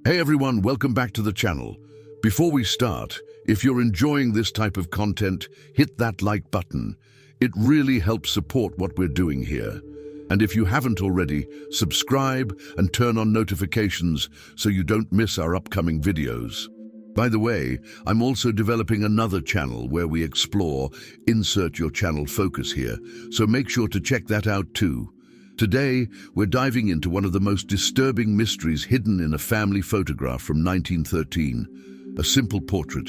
Hey everyone, welcome back to the channel. Before we start, if you're enjoying this type of content, hit that like button. It really helps support what we're doing here. And if you haven't already, subscribe and turn on notifications so you don't miss our upcoming videos. By the way, I'm also developing another channel where we explore, insert your channel focus here, so make sure to check that out too. Today, we're diving into one of the most disturbing mysteries hidden in a family photograph from 1913. A simple portrait,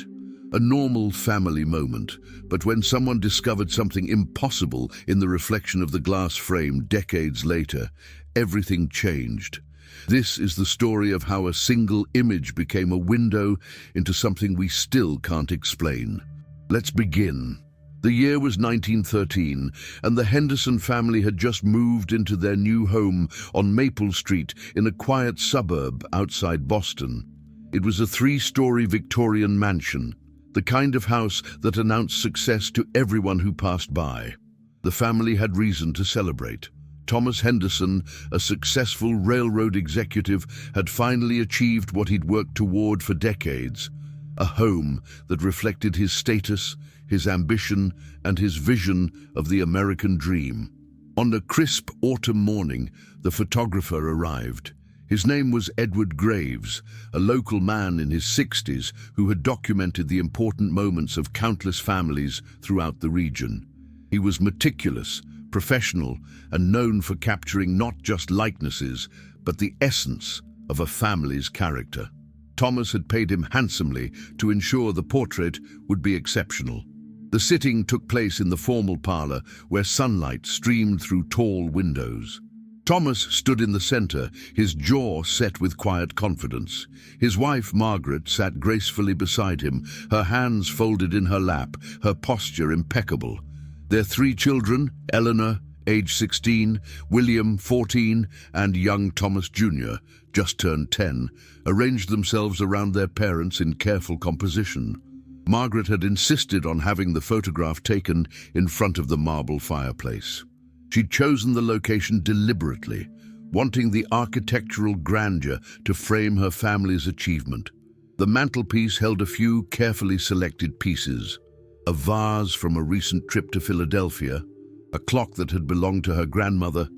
a normal family moment, but when someone discovered something impossible in the reflection of the glass frame decades later, everything changed. This is the story of how a single image became a window into something we still can't explain. Let's begin. The year was 1913, and the Henderson family had just moved into their new home on Maple Street in a quiet suburb outside Boston. It was a three-story Victorian mansion, the kind of house that announced success to everyone who passed by. The family had reason to celebrate. Thomas Henderson, a successful railroad executive, had finally achieved what he'd worked toward for decades: a home that reflected his status, his ambition, and his vision of the American dream. On a crisp autumn morning, the photographer arrived. His name was Edward Graves, a local man in his 60s who had documented the important moments of countless families throughout the region. He was meticulous, professional, and known for capturing not just likenesses, but the essence of a family's character. Thomas had paid him handsomely to ensure the portrait would be exceptional. The sitting took place in the formal parlor, where sunlight streamed through tall windows. Thomas stood in the center, his jaw set with quiet confidence. His wife, Margaret, sat gracefully beside him, her hands folded in her lap, her posture impeccable. Their three children, Eleanor, age 16, William, 14, and young Thomas Jr., just turned 10, arranged themselves around their parents in careful composition. Margaret had insisted on having the photograph taken in front of the marble fireplace. She'd chosen the location deliberately, wanting the architectural grandeur to frame her family's achievement. The mantelpiece held a few carefully selected pieces: a vase from a recent trip to Philadelphia, a clock that had belonged to her grandmother,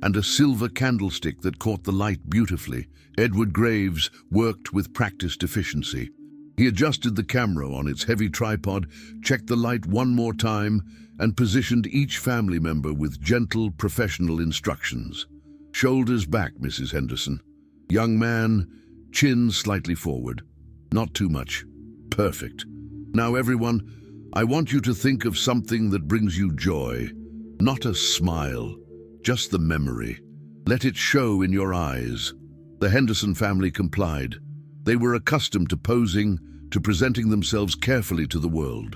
and a silver candlestick that caught the light beautifully. Edward Graves worked with practiced efficiency. He adjusted the camera on its heavy tripod, checked the light one more time, and positioned each family member with gentle, professional instructions. Shoulders back, Mrs. Henderson. Young man, chin slightly forward. Not too much. Perfect. Now everyone, I want you to think of something that brings you joy. Not a smile, just the memory. Let it show in your eyes. The Henderson family complied. They were accustomed to posing, to presenting themselves carefully to the world.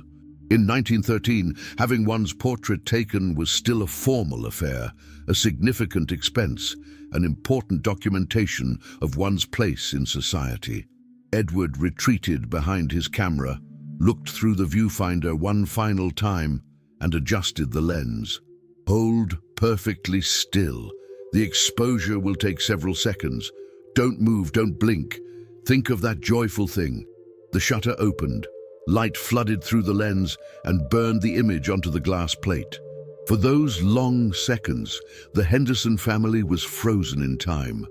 In 1913, having one's portrait taken was still a formal affair, a significant expense, an important documentation of one's place in society. Edward retreated behind his camera, looked through the viewfinder one final time, and adjusted the lens. Hold perfectly still. The exposure will take several seconds. Don't move, don't blink. Think of that joyful thing. The shutter opened. Light flooded through the lens and burned the image onto the glass plate. For those long seconds, the Henderson family was frozen in time.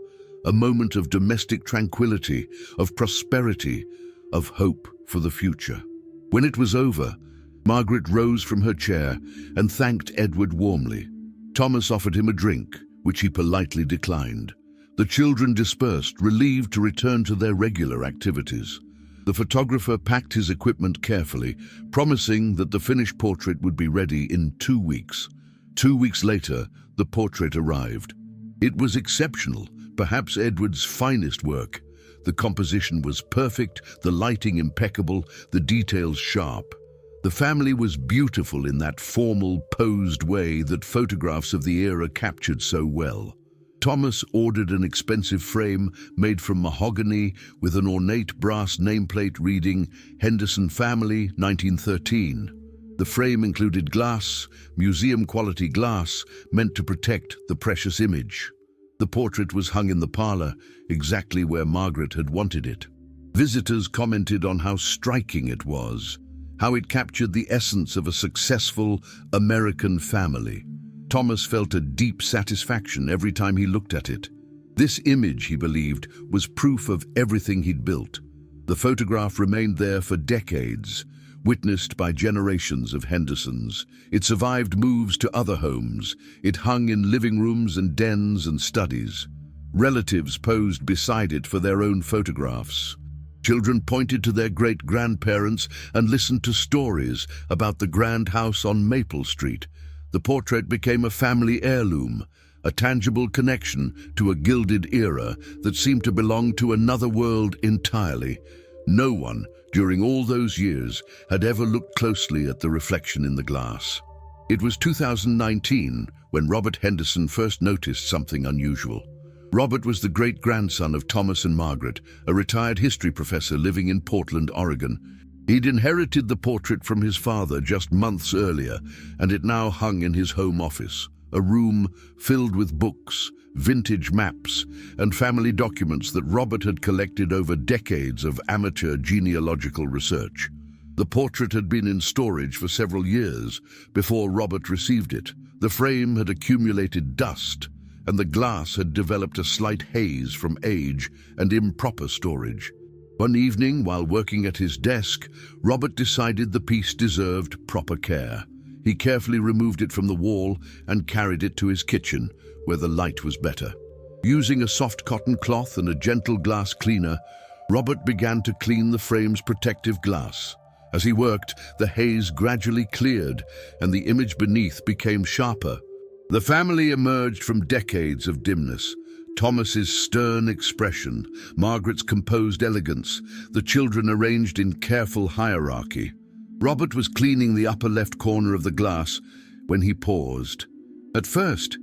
A moment of domestic tranquility, of prosperity, of hope for the future. When it was over, Margaret rose from her chair and thanked Edward warmly. Thomas offered him a drink, which he politely declined. The children dispersed, relieved to return to their regular activities. The photographer packed his equipment carefully, promising that the finished portrait would be ready in 2 weeks. 2 weeks later, the portrait arrived. It was exceptional, perhaps Edward's finest work. The composition was perfect, the lighting impeccable, the details sharp. The family was beautiful in that formal, posed way that photographs of the era captured so well. Thomas ordered an expensive frame made from mahogany with an ornate brass nameplate reading Henderson Family, 1913. The frame included glass, museum-quality glass, meant to protect the precious image. The The portrait was hung in the parlor, exactly where Margaret had wanted it. Visitors commented on how striking it was, how it captured the essence of a successful American family. Thomas felt a deep satisfaction every time he looked at it. This image, he believed, was proof of everything he'd built. The photograph remained there for decades, witnessed by generations of Hendersons. It survived moves to other homes. It hung in living rooms and dens and studies. Relatives posed beside it for their own photographs. Children pointed to their great-grandparents and listened to stories about the grand house on Maple Street. The portrait became a family heirloom, a tangible connection to a gilded era that seemed to belong to another world entirely. No one, during all those years, had ever looked closely at the reflection in the glass. It was 2019 when Robert Henderson first noticed something unusual. Robert was the great-grandson of Thomas and Margaret, a retired history professor living in Portland, Oregon. He'd inherited the portrait from his father just months earlier, and it now hung in his home office, a room filled with books, vintage maps, and family documents that Robert had collected over decades of amateur genealogical research. The portrait had been in storage for several years before Robert received it. The frame had accumulated dust, and the glass had developed a slight haze from age and improper storage. One evening, while working at his desk, Robert decided the piece deserved proper care. He carefully removed it from the wall and carried it to his kitchen, where the light was better. Using a soft cotton cloth and a gentle glass cleaner, Robert began to clean the frame's protective glass. As he worked, the haze gradually cleared, and the image beneath became sharper. The family emerged from decades of dimness. Thomas's stern expression, Margaret's composed elegance, the children arranged in careful hierarchy. Robert was cleaning the upper left corner of the glass when he paused. At first,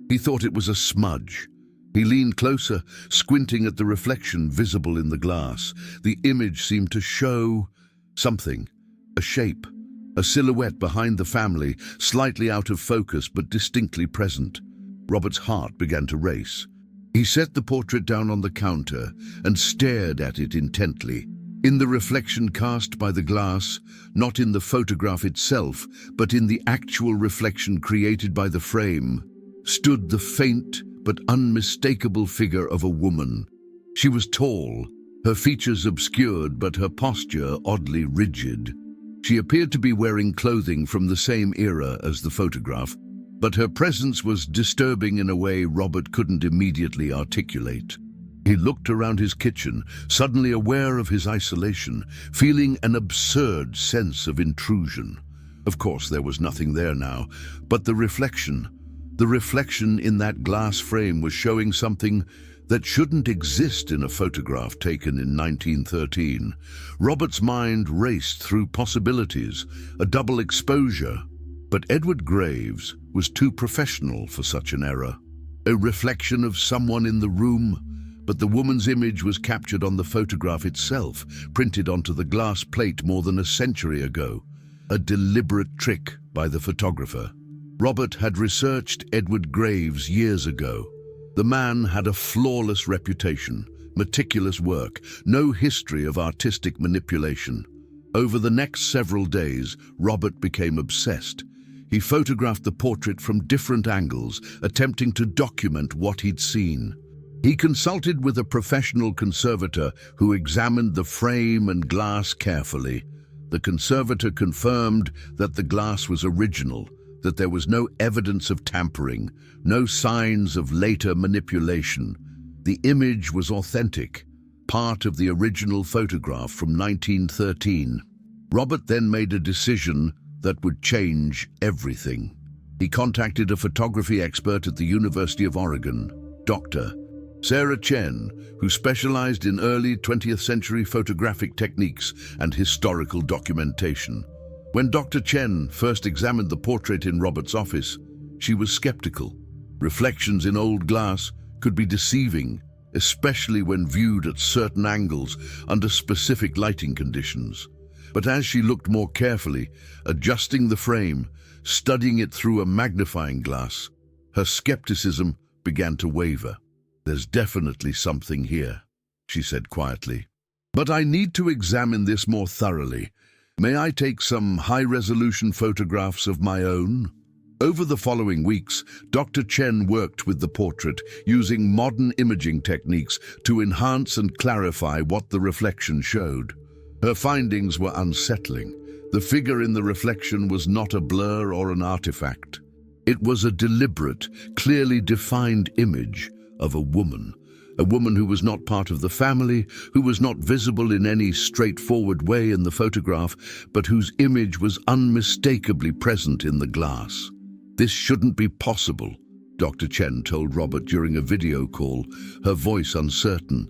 he thought it was a smudge. He leaned closer, squinting at the reflection visible in the glass. The image seemed to show something, a shape, a silhouette behind the family, slightly out of focus but distinctly present. Robert's heart began to race. He set the portrait down on the counter and stared at it intently. In the reflection cast by the glass, not in the photograph itself, but in the actual reflection created by the frame, stood the faint but unmistakable figure of a woman. She was tall, her features obscured but her posture oddly rigid. She appeared to be wearing clothing from the same era as the photograph, but her presence was disturbing in a way Robert couldn't immediately articulate. He looked around his kitchen, suddenly aware of his isolation, feeling an absurd sense of intrusion. Of course, there was nothing there now, but the reflection in that glass frame was showing something that shouldn't exist in a photograph taken in 1913. Robert's mind raced through possibilities, a double exposure. But Edward Graves was too professional for such an error. A reflection of someone in the room, but the woman's image was captured on the photograph itself, printed onto the glass plate more than a century ago. A deliberate trick by the photographer. Robert had researched Edward Graves years ago. The man had a flawless reputation, meticulous work, no history of artistic manipulation. Over the next several days, Robert became obsessed. He photographed the portrait from different angles, attempting to document what he'd seen. He consulted with a professional conservator who examined the frame and glass carefully. The conservator confirmed that the glass was original, that there was no evidence of tampering, no signs of later manipulation. The image was authentic, part of the original photograph from 1913. Robert then made a decision that would change everything. He contacted a photography expert at the University of Oregon, Dr. Sarah Chen, who specialized in early 20th century photographic techniques and historical documentation. When Dr. Chen first examined the portrait in Robert's office, she was skeptical. Reflections in old glass could be deceiving, especially when viewed at certain angles under specific lighting conditions. But as she looked more carefully, adjusting the frame, studying it through a magnifying glass, her skepticism began to waver. "There's definitely something here," she said quietly. "But I need to examine this more thoroughly. May I take some high-resolution photographs of my own?" Over the following weeks, Dr. Chen worked with the portrait, using modern imaging techniques to enhance and clarify what the reflection showed. Her findings were unsettling. The figure in the reflection was not a blur or an artifact. It was a deliberate, clearly defined image of a woman who was not part of the family, who was not visible in any straightforward way in the photograph, but whose image was unmistakably present in the glass. "This shouldn't be possible," Dr. Chen told Robert during a video call, her voice uncertain.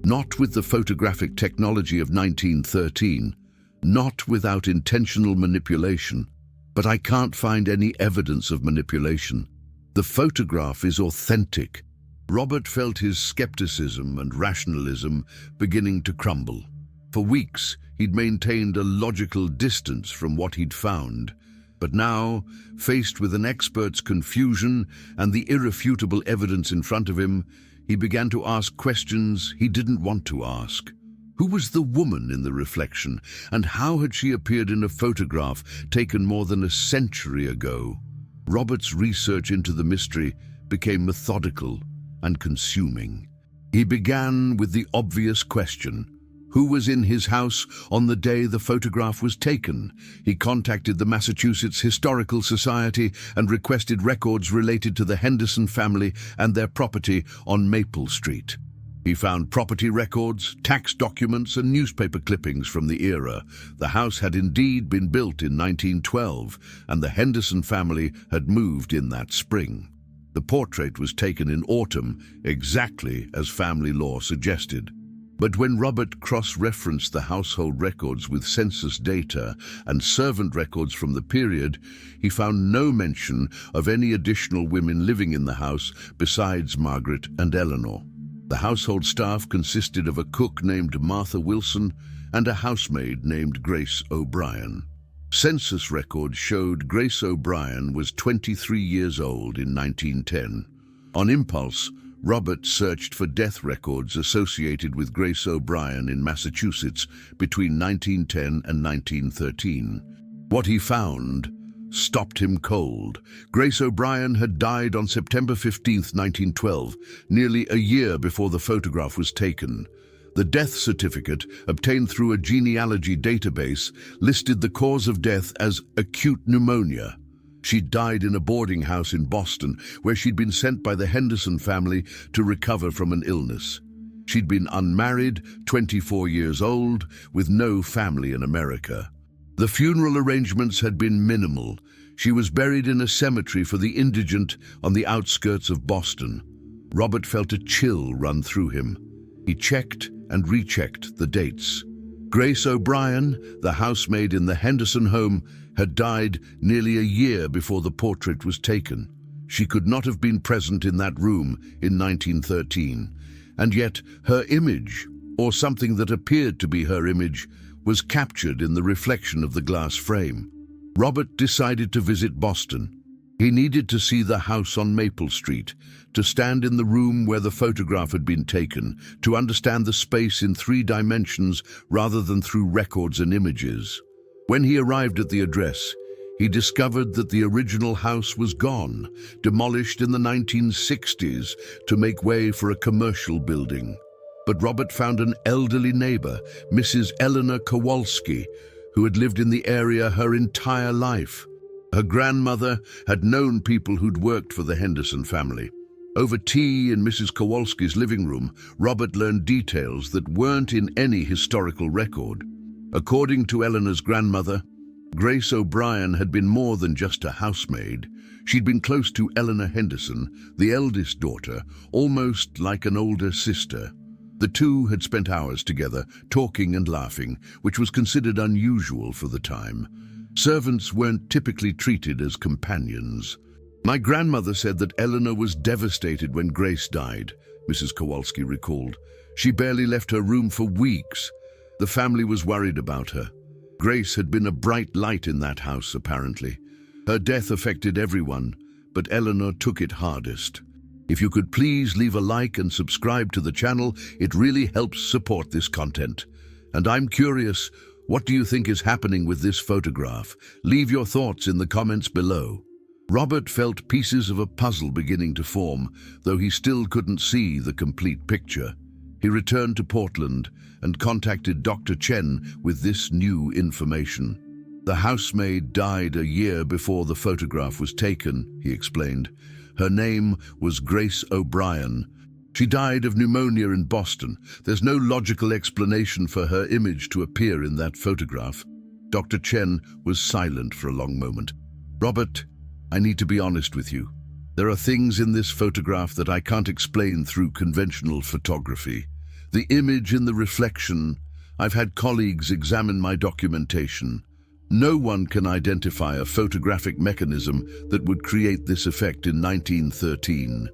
"Not with the photographic technology of 1913, not without intentional manipulation. But I can't find any evidence of manipulation. The photograph is authentic." Robert felt his skepticism and rationalism beginning to crumble. For weeks, he'd maintained a logical distance from what he'd found. But now, faced with an expert's confusion and the irrefutable evidence in front of him, he began to ask questions he didn't want to ask. Who was the woman in the reflection, and how had she appeared in a photograph taken more than a century ago? Robert's research into the mystery became methodical and consuming. He began with the obvious question: who was in his house on the day the photograph was taken? He contacted the Massachusetts Historical Society and requested records related to the Henderson family and their property on Maple Street. He found property records, tax documents, and newspaper clippings from the era. The house had indeed been built in 1912, and the Henderson family had moved in that spring. The portrait was taken in autumn, exactly as family law suggested. But when Robert cross-referenced the household records with census data and servant records from the period, he found no mention of any additional women living in the house besides Margaret and Eleanor. The household staff consisted of a cook named Martha Wilson and a housemaid named Grace O'Brien. Census records showed Grace O'Brien was 23 years old in 1910. On impulse, Robert searched for death records associated with Grace O'Brien in Massachusetts between 1910 and 1913. What he found stopped him cold. Grace O'Brien had died on September 15, 1912, nearly a year before the photograph was taken. The death certificate, obtained through a genealogy database, listed the cause of death as acute pneumonia. She'd died in a boarding house in Boston, where she'd been sent by the Henderson family to recover from an illness. She'd been unmarried, 24 years old, with no family in America. The funeral arrangements had been minimal. She was buried in a cemetery for the indigent on the outskirts of Boston. Robert felt a chill run through him. He checked and rechecked the dates. Grace O'Brien, the housemaid in the Henderson home, had died nearly a year before the portrait was taken. She could not have been present in that room in 1913, and yet her image, or something that appeared to be her image, was captured in the reflection of the glass frame. Robert decided to visit Boston. He needed to see the house on Maple Street, to stand in the room where the photograph had been taken, to understand the space in 3 dimensions rather than through records and images. When he arrived at the address, he discovered that the original house was gone, demolished in the 1960s to make way for a commercial building. But Robert found an elderly neighbor, Mrs. Eleanor Kowalski, who had lived in the area her entire life. Her grandmother had known people who'd worked for the Henderson family. Over tea in Mrs. Kowalski's living room, Robert learned details that weren't in any historical record. According to Eleanor's grandmother, Grace O'Brien had been more than just a housemaid. She'd been close to Eleanor Henderson, the eldest daughter, almost like an older sister. The two had spent hours together, talking and laughing, which was considered unusual for the time. Servants weren't typically treated as companions. "My grandmother said that Eleanor was devastated when Grace died," Mrs. Kowalski recalled. "She barely left her room for weeks. The family was worried about her. Grace had been a bright light in that house, apparently. Her death affected everyone, but Eleanor took it hardest." If you could please leave a like and subscribe to the channel, it really helps support this content. And I'm curious, what do you think is happening with this photograph? Leave your thoughts in the comments below. Robert felt pieces of a puzzle beginning to form, though he still couldn't see the complete picture. He returned to Portland and contacted Dr. Chen with this new information. The housemaid died a year before the photograph was taken, he explained. Her name was Grace O'Brien. She died of pneumonia in Boston. There's no logical explanation for her image to appear in that photograph. Dr. Chen was silent for a long moment. Robert, I need to be honest with you. There are things in this photograph that I can't explain through conventional photography. The image in the reflection, I've had colleagues examine my documentation. No one can identify a photographic mechanism that would create this effect in 1913.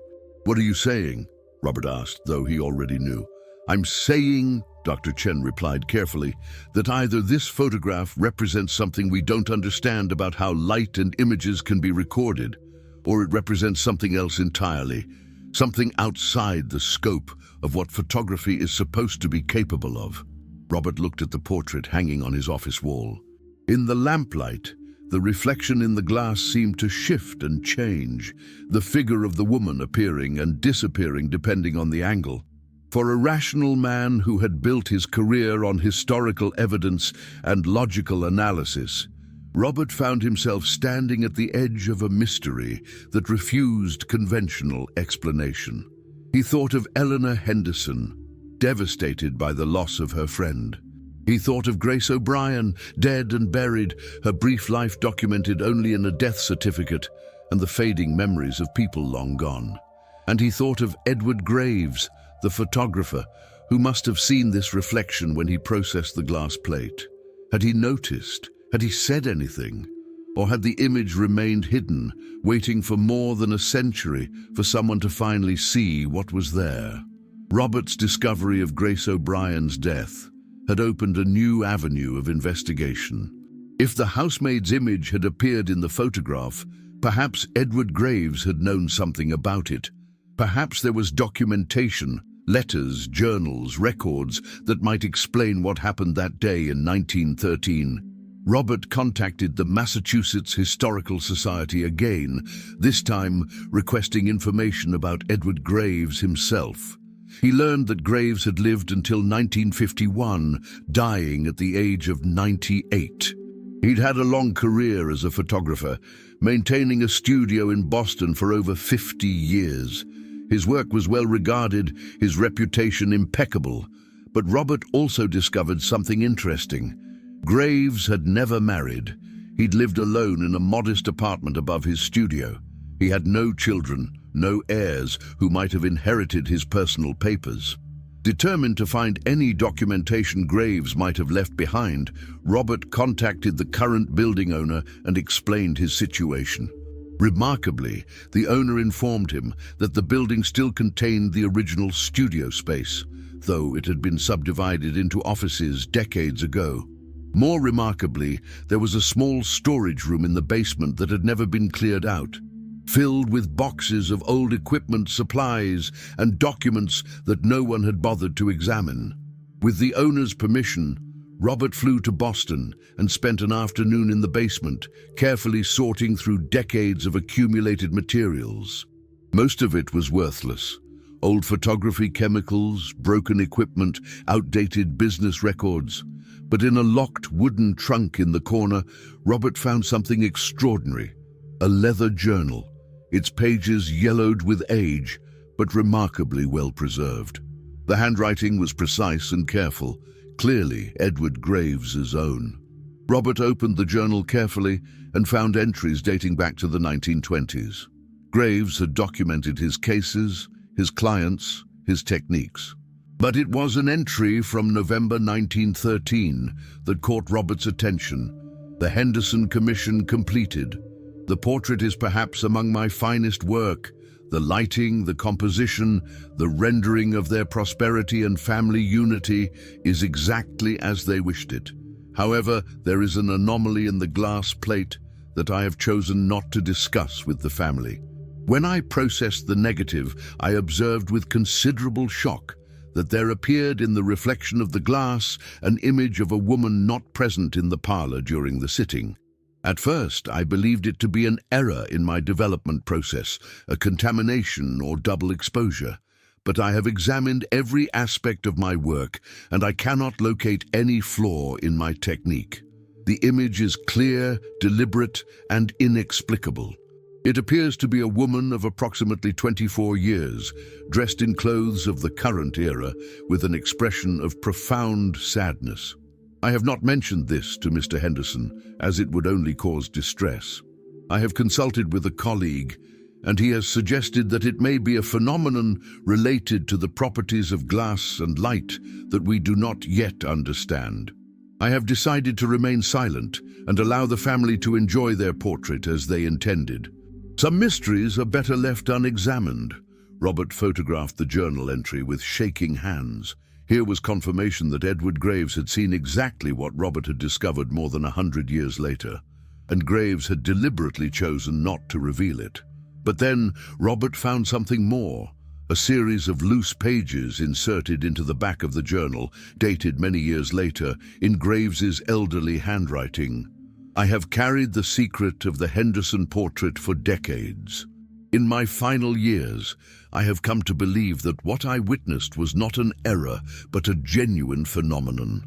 What are you saying? Robert asked, though he already knew. I'm saying, Dr. Chen replied carefully, that either this photograph represents something we don't understand about how light and images can be recorded, or it represents something else entirely, something outside the scope of what photography is supposed to be capable of. Robert looked at the portrait hanging on his office wall. In the lamplight, the reflection in the glass seemed to shift and change, the figure of the woman appearing and disappearing depending on the angle. For a rational man who had built his career on historical evidence and logical analysis, Robert found himself standing at the edge of a mystery that refused conventional explanation. He thought of Eleanor Henderson, devastated by the loss of her friend. He thought of Grace O'Brien, dead and buried, her brief life documented only in a death certificate, and the fading memories of people long gone. And he thought of Edward Graves, the photographer, who must have seen this reflection when he processed the glass plate. Had he noticed? Had he said anything? Or had the image remained hidden, waiting for more than a century for someone to finally see what was there? Robert's discovery of Grace O'Brien's death had opened a new avenue of investigation. If the housemaid's image had appeared in the photograph, perhaps Edward Graves had known something about it. Perhaps there was documentation, letters, journals, records that might explain what happened that day in 1913. Robert contacted the Massachusetts Historical Society again, this time requesting information about Edward Graves himself. He learned that Graves had lived until 1951, dying at the age of 98. He'd had a long career as a photographer, maintaining a studio in Boston for over 50 years. His work was well regarded, his reputation impeccable. But Robert also discovered something interesting. Graves had never married. He'd lived alone in a modest apartment above his studio. He had no children, no heirs who might have inherited his personal papers. Determined to find any documentation Graves might have left behind, Robert contacted the current building owner and explained his situation. Remarkably, the owner informed him that the building still contained the original studio space, though it had been subdivided into offices decades ago. More remarkably, there was a small storage room in the basement that had never been cleared out, filled with boxes of old equipment, supplies, and documents that no one had bothered to examine. With the owner's permission, Robert flew to Boston and spent an afternoon in the basement, carefully sorting through decades of accumulated materials. Most of it was worthless. Old photography chemicals, broken equipment, outdated business records. But in a locked wooden trunk in the corner, Robert found something extraordinary. A leather journal, its pages yellowed with age, but remarkably well preserved. The handwriting was precise and careful, clearly Edward Graves's own. Robert opened the journal carefully and found entries dating back to the 1920s. Graves had documented his cases, his clients, his techniques. But it was an entry from November 1913 that caught Robert's attention. The Henderson Commission completed. The portrait is perhaps among my finest work. The lighting, the composition, the rendering of their prosperity and family unity is exactly as they wished it. However, there is an anomaly in the glass plate that I have chosen not to discuss with the family. When I processed the negative, I observed with considerable shock that there appeared in the reflection of the glass an image of a woman not present in the parlor during the sitting. At first, I believed it to be an error in my development process, a contamination or double exposure. But I have examined every aspect of my work, and I cannot locate any flaw in my technique. The image is clear, deliberate, and inexplicable. It appears to be a woman of approximately 24 years, dressed in clothes of the current era, with an expression of profound sadness. I have not mentioned this to Mr. Henderson, as it would only cause distress. I have consulted with a colleague, and he has suggested that it may be a phenomenon related to the properties of glass and light that we do not yet understand. I have decided to remain silent and allow the family to enjoy their portrait as they intended. Some mysteries are better left unexamined. Robert photographed the journal entry with shaking hands. Here was confirmation that Edward Graves had seen exactly what Robert had discovered more than 100 years later, and Graves had deliberately chosen not to reveal it. But then Robert found something more, a series of loose pages inserted into the back of the journal, dated many years later, in Graves's elderly handwriting. I have carried the secret of the Henderson portrait for decades. In my final years, I have come to believe that what I witnessed was not an error, but a genuine phenomenon.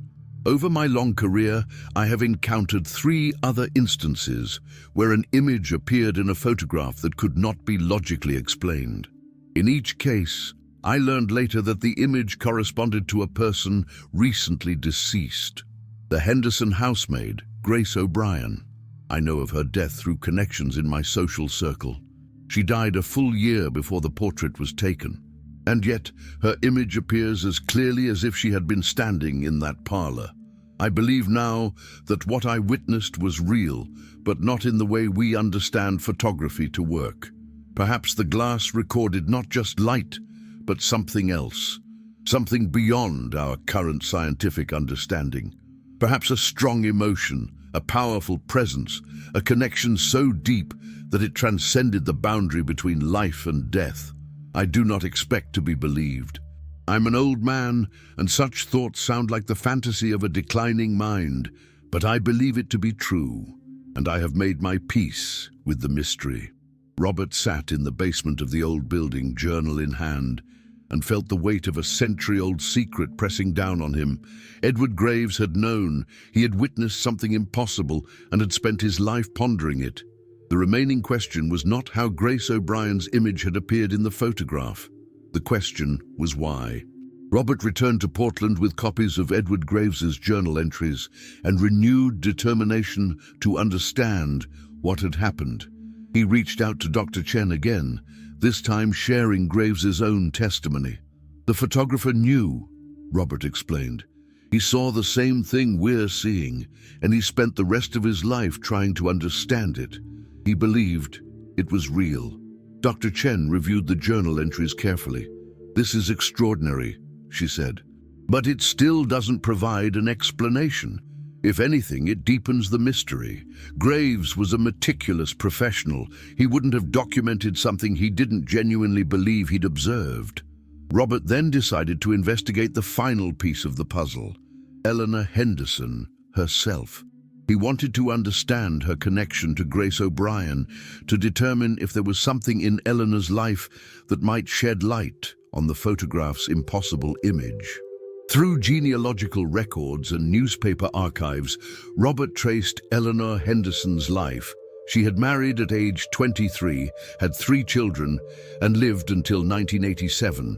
Over my long career, I have encountered 3 other instances where an image appeared in a photograph that could not be logically explained. In each case, I learned later that the image corresponded to a person recently deceased. The Henderson housemaid, Grace O'Brien. I know of her death through connections in my social circle. She died a full year before the portrait was taken, and yet her image appears as clearly as if she had been standing in that parlor. I believe now that what I witnessed was real, but not in the way we understand photography to work. Perhaps the glass recorded not just light, but something else, something beyond our current scientific understanding. Perhaps a strong emotion, a powerful presence, a connection so deep that it transcended the boundary between life and death. I do not expect to be believed. I'm an old man, and such thoughts sound like the fantasy of a declining mind, but I believe it to be true, and I have made my peace with the mystery. Robert sat in the basement of the old building, journal in hand, and felt the weight of a century-old secret pressing down on him. Edward Graves had known, he had witnessed something impossible and had spent his life pondering it. The remaining question was not how Grace O'Brien's image had appeared in the photograph. The question was why. Robert returned to Portland with copies of Edward Graves's journal entries and renewed determination to understand what had happened. He reached out to Dr. Chen again, this time sharing Graves's own testimony. The photographer knew, Robert explained. He saw the same thing we're seeing, and he spent the rest of his life trying to understand it. He believed it was real. Dr. Chen reviewed the journal entries carefully. "This is extraordinary," she said, "but it still doesn't provide an explanation. If anything, it deepens the mystery. Graves was a meticulous professional. He wouldn't have documented something he didn't genuinely believe he'd observed." Robert then decided to investigate the final piece of the puzzle, Eleanor Henderson herself. He wanted to understand her connection to Grace O'Brien, to determine if there was something in Eleanor's life that might shed light on the photograph's impossible image. Through genealogical records and newspaper archives, Robert traced Eleanor Henderson's life. She had married at age 23, had 3 children, and lived until 1987.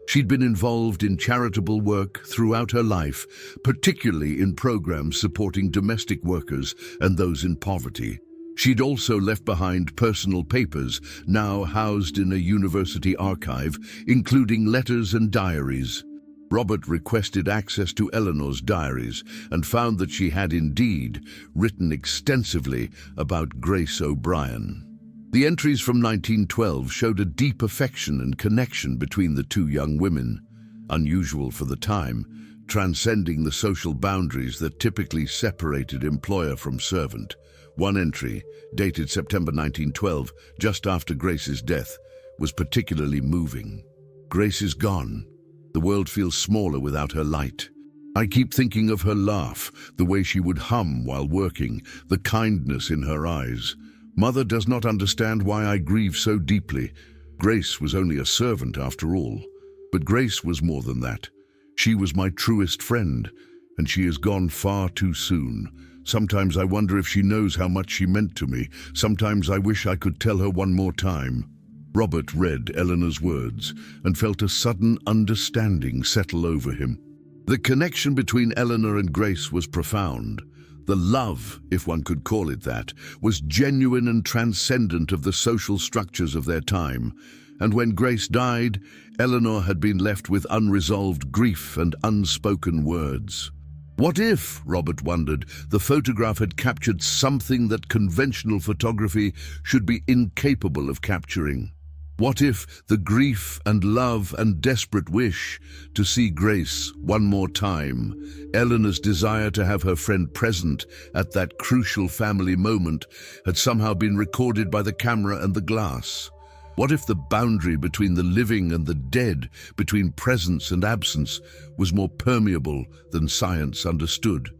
She'd been involved in charitable work throughout her life, particularly in programs supporting domestic workers and those in poverty. She'd also left behind personal papers, now housed in a university archive, including letters and diaries. Robert requested access to Eleanor's diaries and found that she had indeed written extensively about Grace O'Brien. The entries from 1912 showed a deep affection and connection between the 2 young women, unusual for the time, transcending the social boundaries that typically separated employer from servant. One entry, dated September 1912, just after Grace's death, was particularly moving. Grace is gone. The world feels smaller without her light. I keep thinking of her laugh, the way she would hum while working, the kindness in her eyes. Mother does not understand why I grieve so deeply. Grace was only a servant after all. But Grace was more than that. She was my truest friend, and she is gone far too soon. Sometimes I wonder if she knows how much she meant to me. Sometimes I wish I could tell her one more time. Robert read Eleanor's words and felt a sudden understanding settle over him. The connection between Eleanor and Grace was profound. The love, if one could call it that, was genuine and transcendent of the social structures of their time. And when Grace died, Eleanor had been left with unresolved grief and unspoken words. What if, Robert wondered, the photograph had captured something that conventional photography should be incapable of capturing? What if the grief and love and desperate wish to see Grace one more time, Eleanor's desire to have her friend present at that crucial family moment, had somehow been recorded by the camera and the glass? What if the boundary between the living and the dead, between presence and absence, was more permeable than science understood?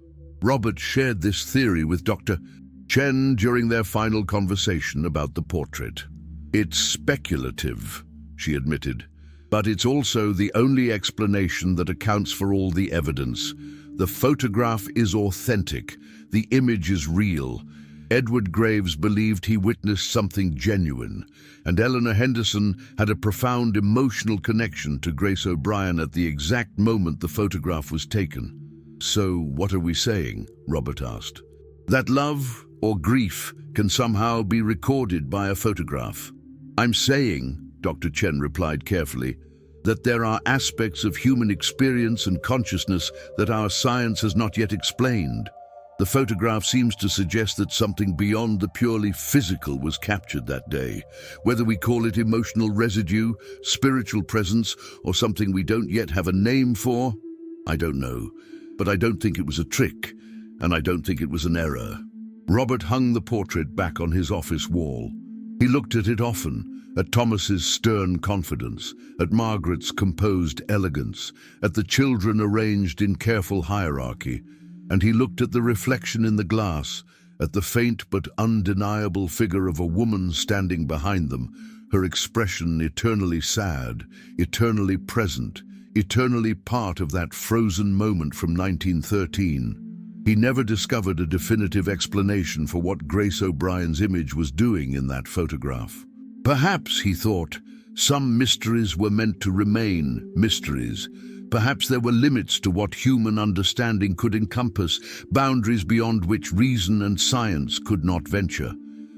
Robert shared this theory with Dr. Chen during their final conversation about the portrait. It's speculative, she admitted, but it's also the only explanation that accounts for all the evidence. The photograph is authentic, the image is real. Edward Graves believed he witnessed something genuine, and Eleanor Henderson had a profound emotional connection to Grace O'Brien at the exact moment the photograph was taken. So what are we saying? Robert asked. That love or grief can somehow be recorded by a photograph. I'm saying, Dr. Chen replied carefully, that there are aspects of human experience and consciousness that our science has not yet explained. The photograph seems to suggest that something beyond the purely physical was captured that day. Whether we call it emotional residue, spiritual presence, or something we don't yet have a name for, I don't know. But I don't think it was a trick, and I don't think it was an error. Robert hung the portrait back on his office wall. He looked at it often, at Thomas's stern confidence, at Margaret's composed elegance, at the children arranged in careful hierarchy, and he looked at the reflection in the glass, at the faint but undeniable figure of a woman standing behind them, her expression eternally sad, eternally present, eternally part of that frozen moment from 1913. He never discovered a definitive explanation for what Grace O'Brien's image was doing in that photograph. Perhaps, he thought, some mysteries were meant to remain mysteries. Perhaps there were limits to what human understanding could encompass, boundaries beyond which reason and science could not venture.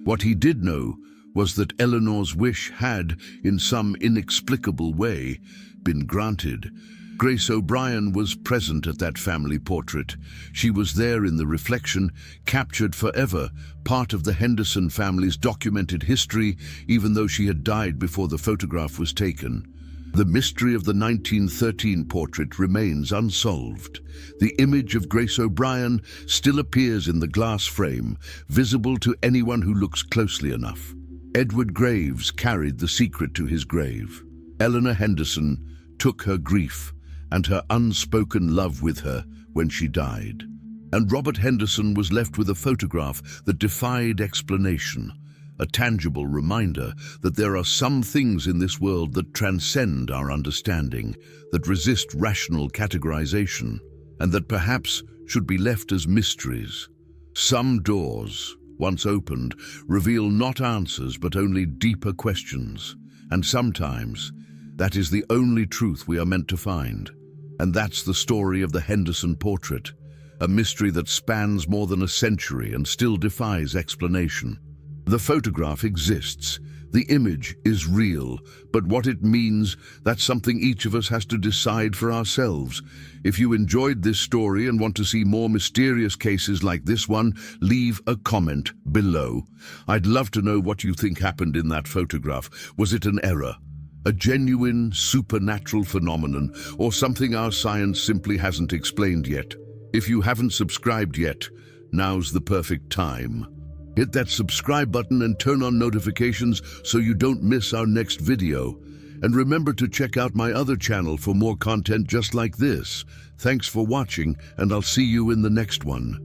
What he did know was that Eleanor's wish had, in some inexplicable way, been granted. Grace O'Brien was present at that family portrait. She was there in the reflection, captured forever, part of the Henderson family's documented history, even though she had died before the photograph was taken. The mystery of the 1913 portrait remains unsolved. The image of Grace O'Brien still appears in the glass frame, visible to anyone who looks closely enough. Edward Graves carried the secret to his grave. Eleanor Henderson took her grief and her unspoken love with her when she died. And Robert Henderson was left with a photograph that defied explanation, a tangible reminder that there are some things in this world that transcend our understanding, that resist rational categorization, and that perhaps should be left as mysteries. Some doors, once opened, reveal not answers but only deeper questions, and sometimes that is the only truth we are meant to find. And that's the story of the Henderson portrait, a mystery that spans more than a century and still defies explanation. The photograph exists, the image is real, but what it means, that's something each of us has to decide for ourselves. If you enjoyed this story and want to see more mysterious cases like this one, leave a comment below. I'd love to know what you think happened in that photograph. Was it an error? A genuine supernatural phenomenon, or something our science simply hasn't explained yet? If you haven't subscribed yet, now's the perfect time. Hit that subscribe button and turn on notifications so you don't miss our next video. And remember to check out my other channel for more content just like this. Thanks for watching, and I'll see you in the next one.